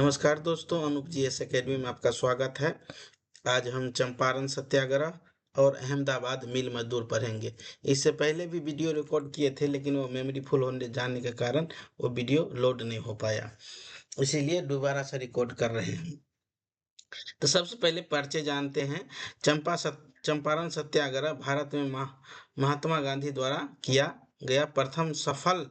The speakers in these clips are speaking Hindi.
नमस्कार दोस्तों, अनूप जी एस अकेडमी में आपका स्वागत है। आज हम चंपारण सत्याग्रह और अहमदाबाद मिल मजदूर पढ़ेंगे। इससे पहले भी वीडियो रिकॉर्ड किए थे, लेकिन वो मेमोरी फुल होने जाने के कारण वो वीडियो लोड नहीं हो पाया, इसीलिए दोबारा से रिकॉर्ड कर रहे हैं। तो सबसे पहले परिचय जानते हैं। चंपारण सत्याग्रह भारत में महात्मा गांधी द्वारा किया गया प्रथम सफल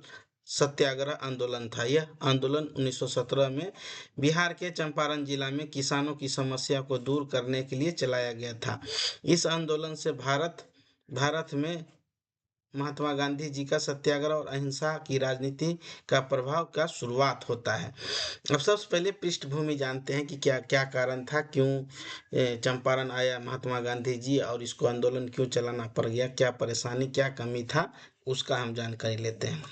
सत्याग्रह आंदोलन था। यह आंदोलन 1917 में बिहार के चंपारण जिला में किसानों की समस्या को दूर करने के लिए चलाया गया था। इस आंदोलन से भारत में महात्मा गांधी जी का सत्याग्रह और अहिंसा की राजनीति का प्रभाव का शुरुआत होता है। अब सबसे पहले पृष्ठभूमि जानते हैं कि क्या क्या कारण था, क्यों चंपारण आया महात्मा गांधी जी और इसको आंदोलन क्यों चलाना पड़ गया, क्या परेशानी क्या कमी था, उसका हम जानकारी लेते हैं।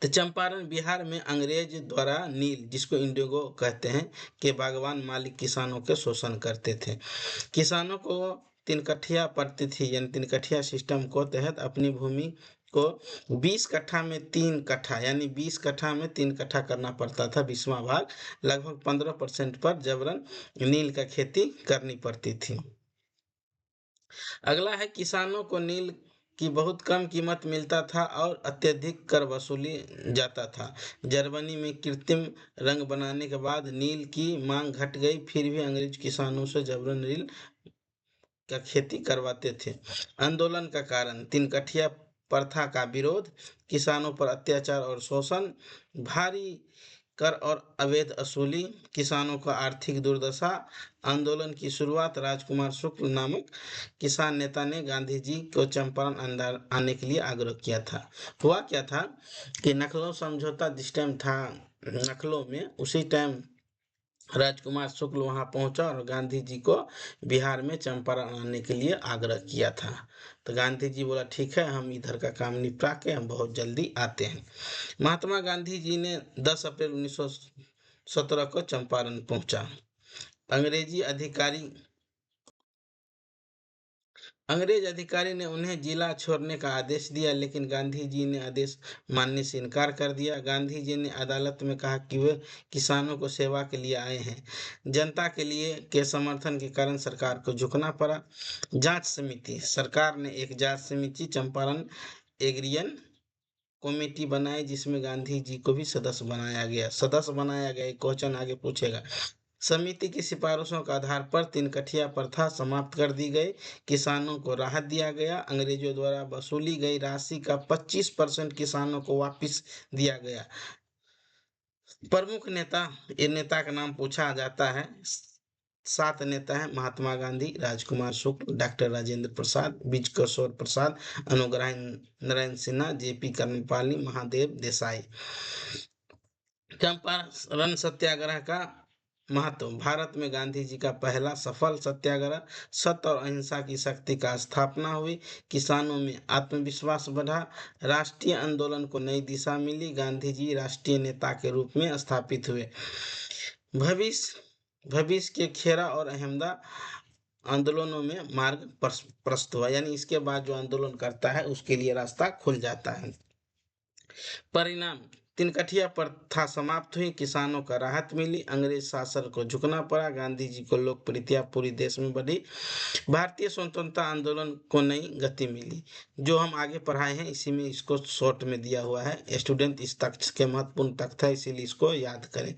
तो चंपारण बिहार में अंग्रेज द्वारा नील, जिसको इंडिगो कहते हैं, के बागवान मालिक किसानों के शोषण करते थे। किसानों को तीन कठिया पड़ती थी, यानी तीन कठिया सिस्टम को तहत अपनी भूमि को 20 कट्ठा में 3 कट्ठा यानी 20 कट्ठा में 3 कट्ठा करना पड़ता था। 20वां भाग लगभग 15% पर जबरन नील का खेती करनी पड़ती थी। अगला है, किसानों को नील की बहुत कम कीमत मिलता था और अत्यधिक कर वसूली जाता था। जर्मनी में कृत्रिम रंग बनाने के बाद नील की मांग घट गई, फिर भी अंग्रेज किसानों से जबरन नील का खेती करवाते थे। आंदोलन का कारण, तीन कठिया प्रथा का विरोध, किसानों पर अत्याचार और शोषण, भारी कर और अवैध वसूली, किसानों का आर्थिक दुर्दशा। आंदोलन की शुरुआत राजकुमार शुक्ल नामक किसान नेता ने गांधी जी को चंपारण अंदर आने के लिए आग्रह किया था। हुआ क्या था कि नखलो समझौता जिस टाइम था, नखलो में उसी टाइम राजकुमार शुक्ल वहां पहुंचा और गांधी जी को बिहार में चंपारण आने के लिए आग्रह किया था। तो गांधी जी बोला ठीक है, हम इधर का काम निपटा के हम बहुत जल्दी आते हैं। महात्मा गांधी जी ने 10 अप्रैल 1917 को चंपारण पहुंचा। अंग्रेज अधिकारी ने उन्हें जिला छोड़ने का आदेश दिया, लेकिन गांधी जी ने आदेश मानने से इनकार कर दिया। गांधी जी ने अदालत में कहा कि वे किसानों को सेवा के लिए आए हैं, जनता के लिए के समर्थन के कारण सरकार को झुकना पड़ा। जांच समिति, सरकार ने एक जांच समिति चंपारण एग्रियन कमेटी बनाई, जिसमें गांधी जी को भी सदस्य बनाया गया। एक क्वेश्चन आगे पूछेगा। समिति की सिफारिशों के आधार पर तीन कठिया प्रथा समाप्त कर दी गई, किसानों को राहत दिया गया, अंग्रेजों द्वारा वसूली गई राशि का 25% किसानों को वापस दिया गया। प्रमुख नेता, ये नेता का नाम पूछा जाता है। 7 नेता हैं: महात्मा गांधी, राजकुमार शुक्ल, डॉक्टर राजेंद्र प्रसाद, बीज किशोर प्रसाद, अनुग्रह नारायण सिन्हा, जेपी कर्मपाली, महादेव देसाई। चंपारण सत्याग्रह का महत्व, भारत में गांधी जी का पहला सफल सत्याग्रह, सत्य और अहिंसा की शक्ति का स्थापना हुई, किसानों में आत्मविश्वास बढ़ा, राष्ट्रीय आंदोलन को नई दिशा मिली, गांधी जी राष्ट्रीय नेता के रूप में स्थापित हुए। भविष्य के खेरा और अहमदा आंदोलनों में मार्ग प्रशस्त हुआ, यानी इसके बाद जो आंदोलन करता है उसके लिए रास्ता खुल जाता है। परिणाम, तिनकठिया प्रथा समाप्त हुई, किसानों का राहत मिली, अंग्रेज शासन को झुकना पड़ा, गांधी जी को लोकप्रियता पूरी देश में बढ़ी, भारतीय स्वतंत्रता आंदोलन को नई गति मिली। जो हम आगे पढ़ाए हैं इसी में इसको शॉर्ट में दिया हुआ है, स्टूडेंट इस तथ्य के महत्वपूर्ण तथ्य है, इसीलिए इसको याद करें।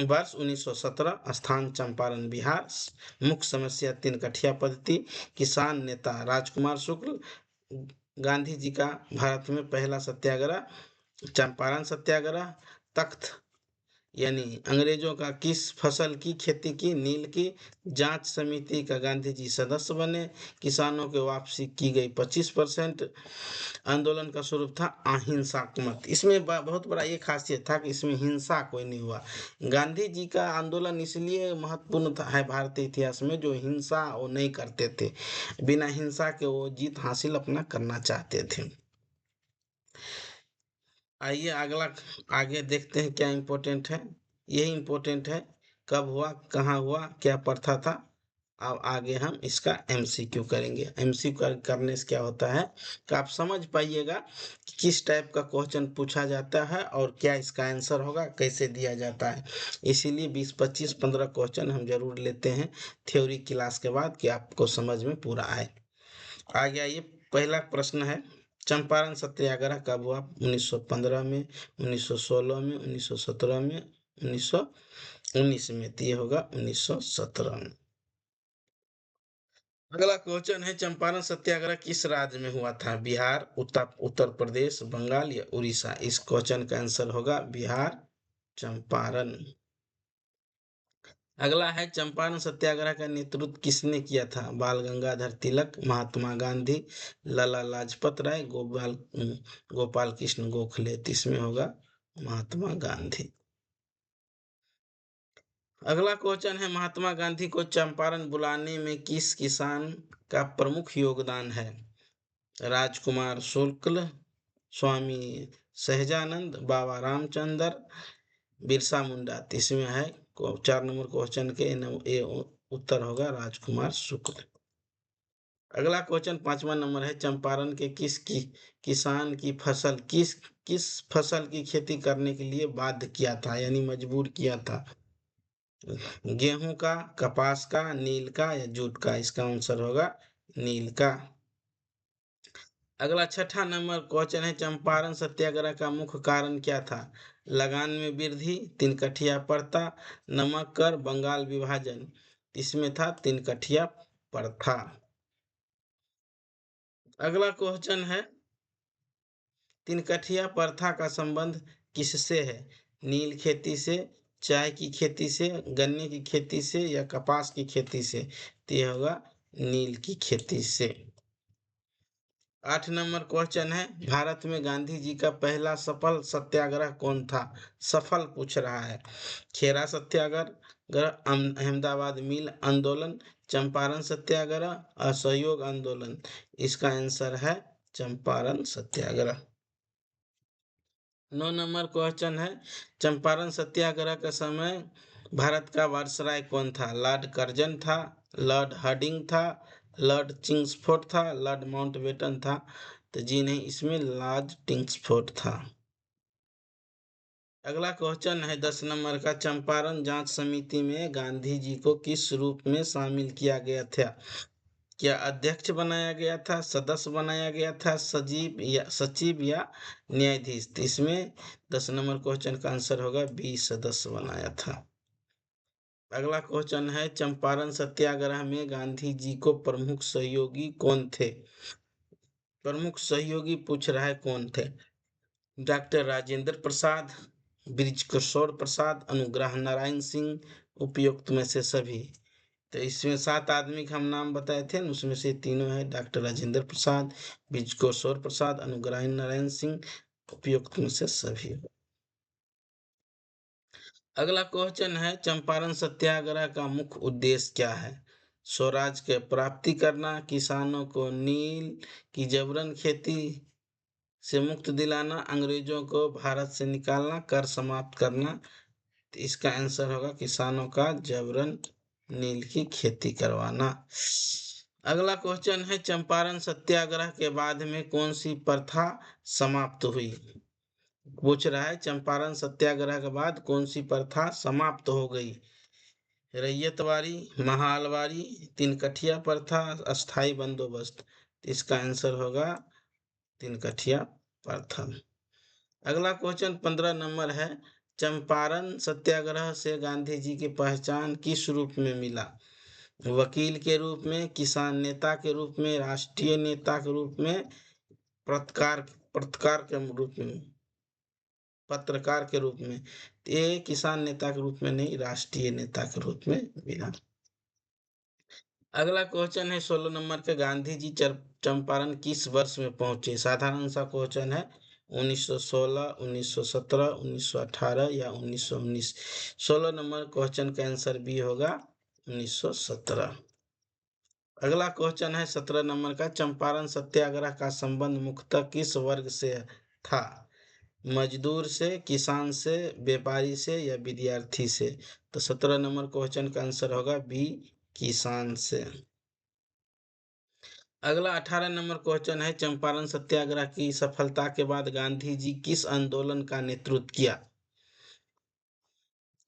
वर्ष 1917, स्थान चंपारण बिहार, मुख्य समस्या तीन कठिया पद्धति, किसान नेता राजकुमार शुक्ल, गांधी जी का भारत में पहला सत्याग्रह चंपारण सत्याग्रह, तख्त यानी अंग्रेजों का किस फसल की खेती की, नील की, जांच समिति का गांधी जी सदस्य बने, किसानों के वापसी की गई 25%, आंदोलन का स्वरूप था अहिंसात्मक। इसमें बहुत बड़ा ये खासियत था कि इसमें हिंसा कोई नहीं हुआ। गांधी जी का आंदोलन इसलिए महत्वपूर्ण है भारतीय इतिहास में, जो हिंसा वो नहीं करते थे, बिना हिंसा के वो जीत हासिल अपना करना चाहते थे। आइए आगे देखते हैं क्या इम्पोर्टेंट है। यही इम्पोर्टेंट है, कब हुआ, कहाँ हुआ, क्या प्रथा था। अब आगे हम इसका एमसीक्यू करेंगे। एमसीक्यू करने से क्या होता है कि आप समझ पाइएगा कि किस टाइप का क्वेश्चन पूछा जाता है और क्या इसका आंसर होगा, कैसे दिया जाता है। इसीलिए 20, 25, 15 क्वेश्चन हम जरूर लेते हैं थ्योरी क्लास के बाद कि आपको समझ में पूरा आए। आगे आइए, पहला प्रश्न है, चंपारण सत्याग्रह कब हुआ? 1915 में, 1916 में, 1917 में, 1919 में। तो ये होगा 1917 में। अगला क्वेश्चन है, चंपारण सत्याग्रह किस राज्य में हुआ था? बिहार, उत्तर प्रदेश, बंगाल या उड़ीसा? इस क्वेश्चन का आंसर होगा बिहार, चंपारण। अगला है, चंपारण सत्याग्रह का नेतृत्व किसने किया था? बाल गंगाधर तिलक, महात्मा गांधी, लाला लाजपत राय, गोपाल कृष्ण गोखले? तो इसमें होगा महात्मा गांधी। अगला क्वेश्चन है, महात्मा गांधी को चंपारण बुलाने में किस किसान का प्रमुख योगदान है? राजकुमार शुक्ल, स्वामी सहजानंद, बाबा रामचंद्र, बिरसा मुंडा? इसमें है 4 नंबर क्वेश्चन के ये उत्तर होगा राजकुमार शुक्ल। अगला क्वेश्चन 5वां नंबर है, चंपारण के किसान की किस फसल की खेती करने के लिए बाध्य किया था, यानी मजबूर किया था? गेहूं का, कपास का, नील का या जूट का? इसका आंसर होगा नील का। अगला 6ठा नंबर क्वेश्चन है, चंपारण सत्याग्रह का मुख्य कारण क्या था? लगान में वृद्धि, तिनकठिया प्रथा, नमक कर, बंगाल विभाजन? इसमें था तिनकठिया प्रथा। अगला क्वेश्चन है, तिनकठिया प्रथा का संबंध किससे है? नील खेती से, चाय की खेती से, गन्ने की खेती से या कपास की खेती से? तो यह होगा नील की खेती से। 8 नंबर क्वेश्चन है, भारत में गांधी जी का पहला सफल सत्याग्रह कौन था? सफल पूछ रहा है। खेरा सत्याग्रह, अहमदाबाद मिल आंदोलन, चंपारण सत्याग्रह, असहयोग आंदोलन? इसका आंसर है चंपारण सत्याग्रह। 9 नंबर क्वेश्चन है, चंपारण सत्याग्रह के समय भारत का वायसराय कौन था? लॉर्ड कर्जन था, लॉर्ड हार्डिंग था, लॉर्ड चिंग्सफोर्ड था, लॉर्ड माउंटबेटन था? तो जी नहीं, इसमें लॉर्ड चिंग्सफोर्ड था। अगला क्वेश्चन है 10 नंबर का, चंपारण जांच समिति में गांधी जी को किस रूप में शामिल किया गया था? क्या अध्यक्ष बनाया गया था, सदस्य बनाया गया था, सचिव या न्यायाधीश? तो इसमें 10 नंबर क्वेश्चन का आंसर होगा बी, सदस्य बनाया था। अगला क्वेश्चन है, चंपारण सत्याग्रह में गांधी जी को प्रमुख सहयोगी कौन थे? प्रमुख सहयोगी पूछ रहा है कौन थे? डॉक्टर राजेंद्र प्रसाद, बृजकिशोर प्रसाद, अनुग्रह नारायण सिंह, उपयुक्त में से सभी? तो इसमें 7 आदमी का हम नाम बताए थे, उसमें से तीनों है, डॉक्टर राजेंद्र प्रसाद, बृजकिशोर प्रसाद, अनुग्रह नारायण सिंह, उपयुक्त में से सभी। अगला क्वेश्चन है, चंपारण सत्याग्रह का मुख्य उद्देश्य क्या है? स्वराज के प्राप्ति करना, किसानों को नील की जबरन खेती से मुक्त दिलाना, अंग्रेजों को भारत से निकालना, कर समाप्त करना? तो इसका आंसर होगा किसानों का जबरन नील की खेती करवाना। अगला क्वेश्चन है, चंपारण सत्याग्रह के बाद में कौन सी प्रथा समाप्त हुई? पूछ रहा है चंपारण सत्याग्रह के बाद कौन सी प्रथा समाप्त हो गई? रैयतवाड़ी, महालवाड़ी, तिनकठिया प्रथा, अस्थाई बंदोबस्त? इसका आंसर होगा तिनकठिया प्रथा। अगला क्वेश्चन 15 नंबर है, चंपारण सत्याग्रह से गांधी जी की पहचान किस रूप में मिला? वकील के रूप में, किसान नेता के रूप में, राष्ट्रीय नेता के रूप में, पत्रकार पत्रकार के रूप में पत्रकार के रूप में? ये किसान नेता के रूप में नहीं, राष्ट्रीय नेता के रूप में मिला। अगला क्वेश्चन है 16 नंबर के, गांधी जी चंपारण किस वर्ष में पहुंचे? साधारण सा क्वेश्चन है, 1916, 1917, 1918 या 1919? 16 नंबर क्वेश्चन का आंसर बी होगा 1917। अगला क्वेश्चन है 17 नंबर का, चंपारण सत्याग्रह का संबंध मुख्यतः किस वर्ग से था? मजदूर से, किसान से, व्यापारी से या विद्यार्थी से? तो 17 नंबर क्वेश्चन का आंसर होगा बी, किसान से। अगला 18 नंबर क्वेश्चन है, चंपारण सत्याग्रह की सफलता के बाद गांधी जी किस आंदोलन का नेतृत्व किया?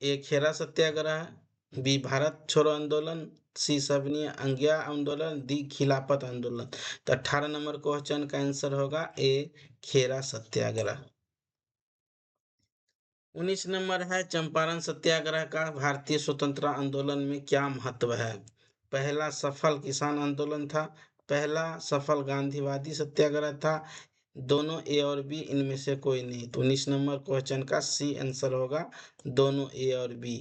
ए खेरा सत्याग्रह, बी भारत छोड़ो आंदोलन, सी सविनय अवज्ञा आंदोलन, डी खिलाफत आंदोलन। तो 18 नंबर क्वेश्चन का आंसर होगा ए खेरा सत्याग्रह। 19 नंबर है, चंपारण सत्याग्रह का भारतीय स्वतंत्रता आंदोलन में क्या महत्व है? पहला सफल किसान आंदोलन था, पहला सफल गांधीवादी सत्याग्रह था, दोनों ए और बी, इनमें से कोई नहीं। तो 19 नंबर क्वेश्चन का सी आंसर होगा दोनों ए और बी।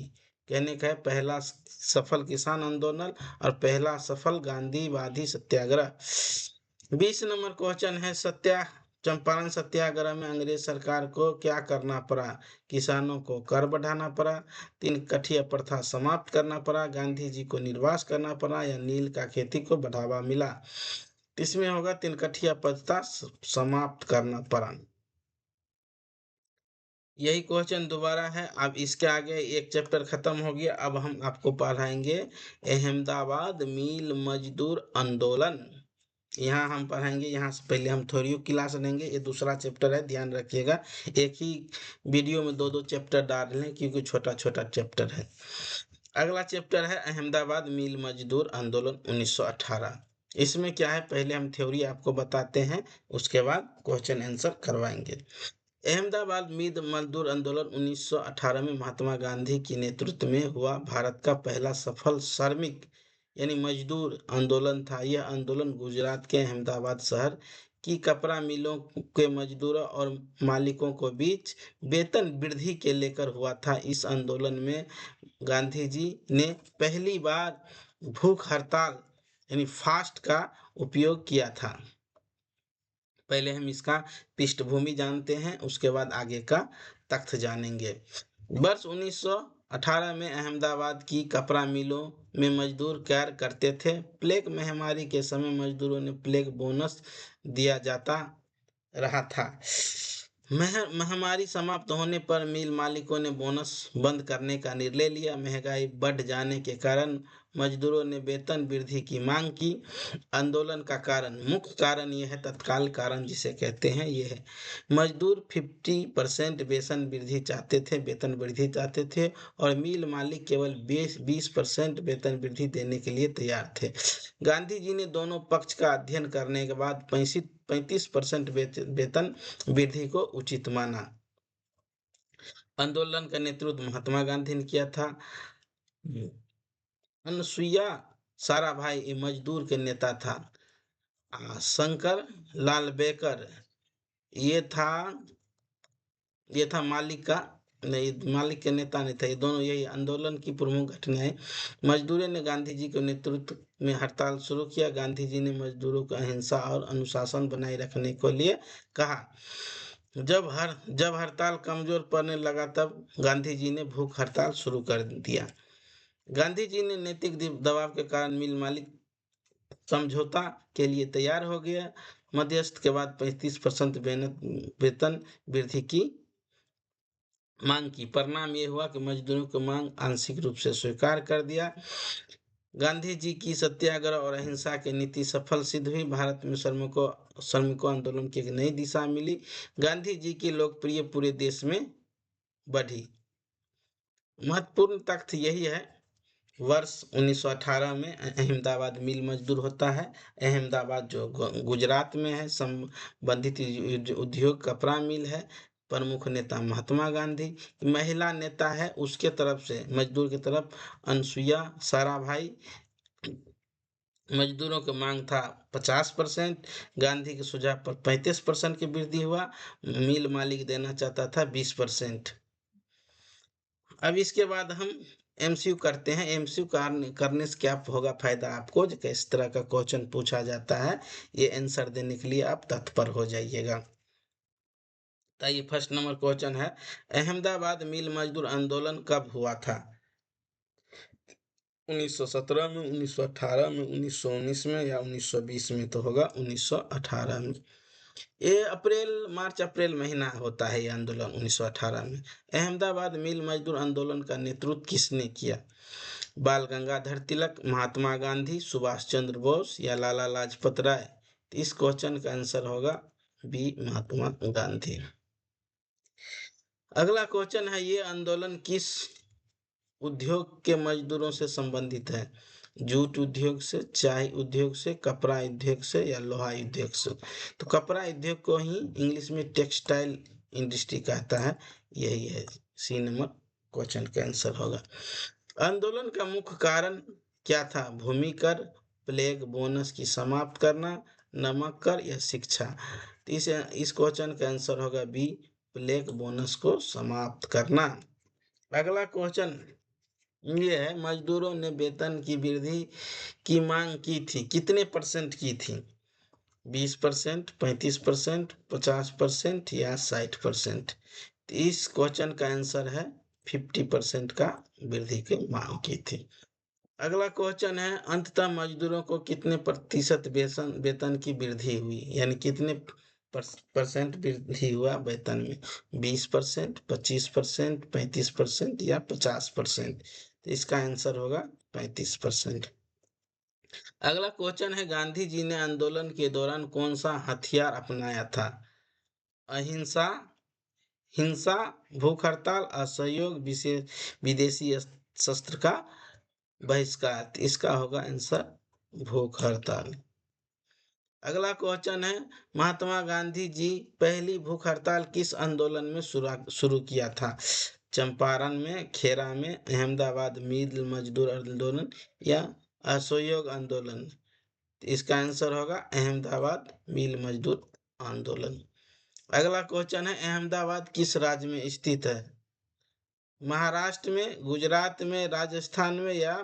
कहने का है पहला सफल किसान आंदोलन और पहला सफल गांधीवादी सत्याग्रह। 20 नंबर क्वेश्चन है, चंपारण सत्याग्रह में अंग्रेज सरकार को क्या करना पड़ा? किसानों को कर बढ़ाना पड़ा, तीन कठिया प्रथा समाप्त करना पड़ा, गांधी जी को निर्वास करना पड़ा, या नील का खेती को बढ़ावा मिला। इसमें होगा तीन कठिया प्रथा समाप्त करना पड़ा। यही क्वेश्चन दोबारा है। अब इसके आगे एक चैप्टर खत्म हो गया, अब हम आपको पढ़ाएंगे अहमदाबाद मिल मजदूर आंदोलन। यहाँ हम पढ़ाएंगे, यहाँ से पहले हम थ्योरी क्लास लेंगे। ये दूसरा चैप्टर है, ध्यान रखिएगा। एक ही वीडियो में दो चैप्टर डाल लें क्योंकि छोटा छोटा चैप्टर है। अगला चैप्टर है अहमदाबाद मिल मजदूर आंदोलन 1918। इसमें क्या है, पहले हम थ्योरी आपको बताते हैं, उसके बाद क्वेश्चन आंसर करवाएंगे। अहमदाबाद मिल मजदूर आंदोलन 1918 में महात्मा गांधी के नेतृत्व में हुआ भारत का पहला सफल श्रमिक यानी मजदूर आंदोलन था। यह आंदोलन गुजरात के अहमदाबाद शहर की कपड़ा मिलों के मजदूरों और मालिकों को बीच वेतन वृद्धि के लेकर हुआ था। इस आंदोलन में गांधी जी ने पहली बार भूख हड़ताल यानी फास्ट का उपयोग किया था। पहले हम इसका पृष्ठभूमि जानते हैं, उसके बाद आगे का तथ्य जानेंगे। वर्ष 1918 में अहमदाबाद की कपड़ा मिलों में मजदूर कार्य करते थे। प्लेग महामारी के समय मजदूरों ने प्लेग बोनस दिया जाता रहा था। महामारी समाप्त होने पर मिल मालिकों ने बोनस बंद करने का निर्णय लिया। महंगाई बढ़ जाने के कारण मजदूरों ने वेतन वृद्धि की मांग की। आंदोलन का कारण, मुख्य कारण यह है, तत्काल कारण जिसे कहते हैं, यह है मजदूर 50% वेतन वृद्धि चाहते थे, और मिल मालिक केवल 20% वेतन वृद्धि देने के लिए तैयार थे। गांधी जी ने दोनों पक्ष का अध्ययन करने के बाद 35% वेतन वृद्धि को उचित माना। आंदोलन का नेतृत्व महात्मा गांधी ने किया था। अनुसुईया साराभाई मजदूर के नेता था। शंकर लाल बेकर ये था मालिक का नहीं, मालिक के नेता नहीं था। ये दोनों यही आंदोलन की प्रमुख घटनाएं। मजदूरों ने गांधी जी के नेतृत्व में हड़ताल शुरू किया। गांधी जी ने मजदूरों को अहिंसा और अनुशासन बनाए रखने के लिए कहा। जब हड़ताल कमजोर पड़ने लगा तब गांधी जी ने भूख हड़ताल शुरू कर दिया। गांधी जी ने नैतिक दबाव के कारण मिल मालिक समझौता के लिए तैयार हो गया। मध्यस्थ के बाद 35% वेतन वृद्धि की मांग की। परिणाम ये हुआ कि मजदूरों की मांग आंशिक रूप से स्वीकार कर दिया। गांधी जी की सत्याग्रह और अहिंसा की नीति सफल सिद्ध हुई। भारत में श्रमिकों आंदोलन की एक नई दिशा मिली। गांधी जी की लोकप्रिय पूरे देश में बढ़ी। महत्वपूर्ण तथ्य यही है, वर्ष 1918 में अहमदाबाद मिल मजदूर होता है। अहमदाबाद जो गुजरात में है, संबंधित उद्योग कपड़ा मिल है। प्रमुख नेता महात्मा गांधी। महिला नेता है उसके तरफ से, मजदूर की तरफ अनुसुईया साराभाई। मजदूरों की मांग था 50%, गांधी के सुझाव पर 35% की वृद्धि हुआ। मिल मालिक देना चाहता था 20%। अब इसके बाद हम एमसीयू करते हैं। एमसीयू करने से क्या होगा फायदा आपको, किस तरह का क्वेश्चन पूछा जाता है, ये आंसर देने के लिए आप तत्पर हो जाइएगा। तो ये फर्स्ट नंबर क्वेश्चन है, अहमदाबाद मिल मजदूर आंदोलन कब हुआ था? 1917 में, 1918 में, 1919 में, या 1920 में? तो होगा 1918 में। ये मार्च अप्रैल महीना होता है ये आंदोलन 1918 में। अहमदाबाद मिल मजदूर आंदोलन का नेतृत्व किसने किया? बाल गंगाधर तिलक, महात्मा गांधी, सुभाष चंद्र बोस या लाला लाजपत राय? तो इस क्वेश्चन का आंसर होगा बी, महात्मा गांधी। अगला क्वेश्चन है, ये आंदोलन किस उद्योग के मजदूरों से संबंधित है? जूट उद्योग से, चाय उद्योग से, कपड़ा उद्योग से या लोहा उद्योग से? तो कपड़ा उद्योग को ही इंग्लिश में टेक्सटाइल इंडस्ट्री कहता है, यही है। सी नंबर क्वेश्चन का आंसर होगा। आंदोलन का मुख्य कारण क्या था? भूमि कर, प्लेग बोनस की समाप्त करना, नमक कर या शिक्षा? तो इस क्वेश्चन का आंसर होगा बी, प्लेग बोनस को समाप्त करना। अगला क्वेश्चन ये है, मजदूरों ने वेतन की वृद्धि की मांग की थी, कितने % की थी? 20%, 35%, 50% या 60%? तो इस क्वेश्चन का आंसर है 50% का वृद्धि की मांग की थी। अगला क्वेश्चन है, अंततः मजदूरों को कितने प्रतिशत वेतन की वृद्धि हुई, यानी कितने परसेंट वृद्धि हुआ वेतन में? 20%, 25%, 35% या 50%? तो इसका आंसर होगा 35%। अगला क्वेश्चन है, गांधी जी ने आंदोलन के दौरान कौन सा हथियार अपनाया था? अहिंसा, हिंसा, भूख हड़ताल, असहयोग, विदेशी शस्त्र का बहिष्कार? इसका होगा आंसर भूख हड़ताल। अगला क्वेश्चन है, महात्मा गांधी जी पहली भूख हड़ताल किस आंदोलन में शुरू किया था? चंपारण में, खेरा में, अहमदाबाद मिल मजदूर आंदोलन या असहयोग आंदोलन? इसका आंसर होगा अहमदाबाद मिल मजदूर आंदोलन। अगला क्वेश्चन है, अहमदाबाद किस राज्य में स्थित है? महाराष्ट्र में, गुजरात में, राजस्थान में या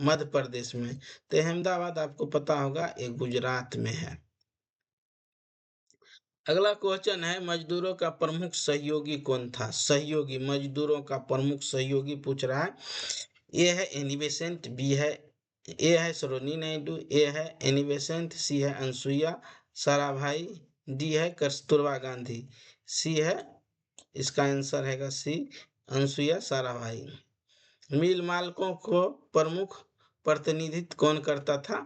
मध्य प्रदेश में? तो अहमदाबाद आपको पता होगा ये गुजरात में है। अगला क्वेश्चन है, मजदूरों का प्रमुख सहयोगी कौन था? सहयोगी, मजदूरों का प्रमुख सहयोगी पूछ रहा है। ए है एनी बेसेंट, बी है, ए है सरोजिनी नायडू, ए है एनी बेसेंट, सी है अनसुईया साराभाई, डी है कस्तूरबा गांधी? सी है, इसका आंसर है सी, अनसुईया साराभाई। मिल मालिकों को प्रमुख प्रतिनिधित्व कौन करता था?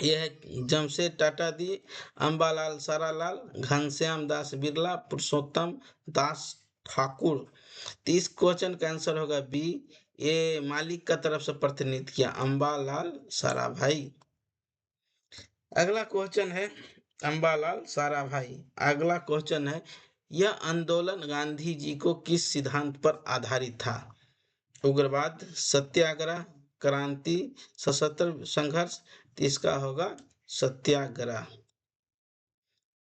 यह है जमशेद टाटा दी, अंबालाल सारालाल, घनश्याम दास बिरला, पुरुषोत्तम दास ठाकुर? तो इस क्वेश्चन का आंसर होगा बी, ये मालिक का तरफ से प्रतिनिधित्व किया, अंबालाल साराभाई। अगला क्वेश्चन है, अंबालाल साराभाई। अगला क्वेश्चन है, यह आंदोलन गांधी जी को किस सिद्धांत पर आधारित था? उग्रवाद, सत्याग्रह, क्रांति, सशस्त्र संघर्ष? इसका होगा सत्याग्रह।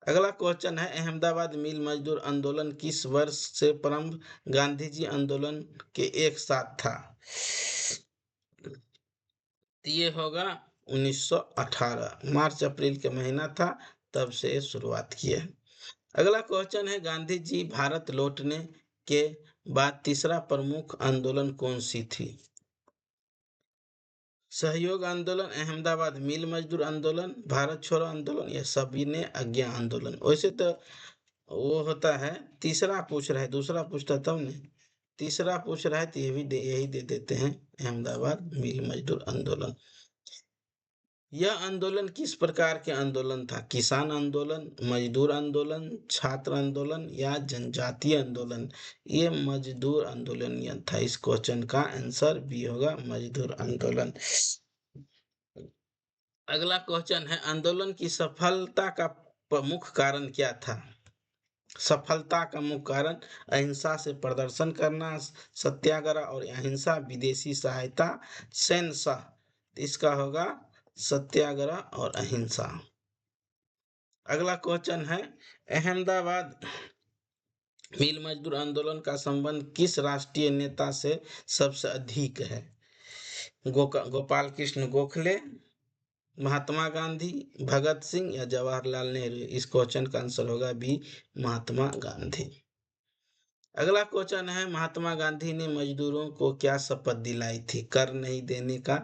अगला क्वेश्चन है, अहमदाबाद मिल मजदूर आंदोलन किस वर्ष से प्रारंभ गांधी जी आंदोलन के एक साथ था? ये होगा 1918, मार्च अप्रैल के महीना था, तब से शुरुआत की है। अगला क्वेश्चन है, गांधी जी भारत लौटने के बाद तीसरा प्रमुख आंदोलन कौन सी थी? सहयोग आंदोलन, अहमदाबाद मिल मजदूर आंदोलन, भारत छोड़ो आंदोलन या सविनय अवज्ञा आंदोलन? वैसे तो वो होता है, तीसरा पूछ रहा है, दूसरा पूछता तब नहीं, तीसरा पूछ रहा है तो यही दे देते हैं, अहमदाबाद मिल मजदूर आंदोलन। यह आंदोलन किस प्रकार के आंदोलन था? किसान आंदोलन, मजदूर आंदोलन, छात्र आंदोलन या जनजातीय आंदोलन? ये मजदूर आंदोलन था। इस क्वेश्चन का आंसर बी होगा, मजदूर आंदोलन। अगला क्वेश्चन है, आंदोलन की सफलता का मुख्य कारण क्या था? सफलता का मुख्य कारण अहिंसा से प्रदर्शन करना, सत्याग्रह और अहिंसा, विदेशी सहायता, सैन्य? इसका होगा सत्याग्रह और अहिंसा। अगला क्वेश्चन है, अहमदाबाद मिल मजदूर आंदोलन का संबंध किस राष्ट्रीय नेता से सबसे अधिक है? गोपाल कृष्ण गोखले, महात्मा गांधी, भगत सिंह या जवाहरलाल नेहरू? इस क्वेश्चन का आंसर होगा बी, महात्मा गांधी। अगला क्वेश्चन है, महात्मा गांधी ने मजदूरों को क्या शपथ दिलाई थी? कर नहीं देने का,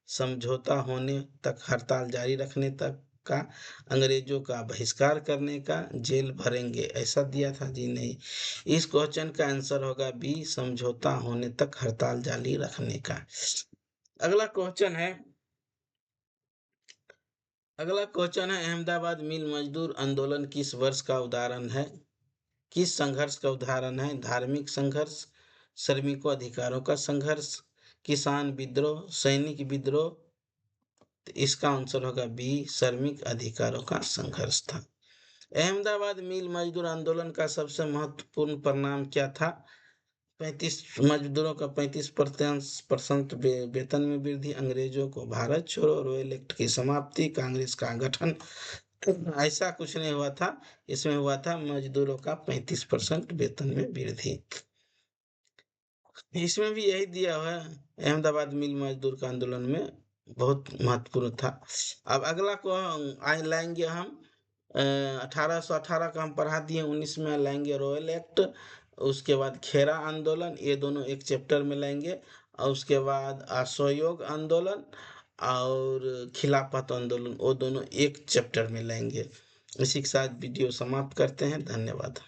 समझौता होने तक हड़ताल जारी रखने तक, का, अंग्रेजों का बहिष्कार करने का, जेल भरेंगे, ऐसा दिया था जी नहीं। इस क्वेश्चन का आंसर होगा बी, समझौता होने तक हड़ताल जारी रखने का। अगला क्वेश्चन है अहमदाबाद मिल मजदूर आंदोलन किस वर्ष का उदाहरण है? किस संघर्ष का उदाहरण है? धार्मिक संघर्ष, श्रमिकों अधिकारों का संघर्ष, किसान विद्रोह, सैनिक विद्रोह? तो इसका आंसर होगा बी, श्रमिक अधिकारों का संघर्ष था। अहमदाबाद मिल मजदूर आंदोलन का सबसे महत्वपूर्ण परिणाम क्या था? 35 मजदूरों का 35% वेतन में वृद्धि, अंग्रेजों को भारत छोड़ो, रॉयल एक्ट की समाप्ति, कांग्रेस का गठन। ऐसा कुछ नहीं हुआ था, इसमें हुआ था मजदूरों का 35% वेतन में वृद्धि। इसमें भी यही दिया हुआ है, अहमदाबाद मिल मजदूर का आंदोलन में बहुत महत्वपूर्ण था। अब अगला को लाएंगे हम 1818 का हम पढ़ा दिए, 19 में लाएंगे रॉयल एक्ट, उसके बाद खेरा आंदोलन, ये दोनों एक चैप्टर में लाएंगे, और उसके बाद असहयोग आंदोलन और खिलाफत आंदोलन, वो दोनों एक चैप्टर में लाएंगे। इसी के साथ वीडियो समाप्त करते हैं। धन्यवाद।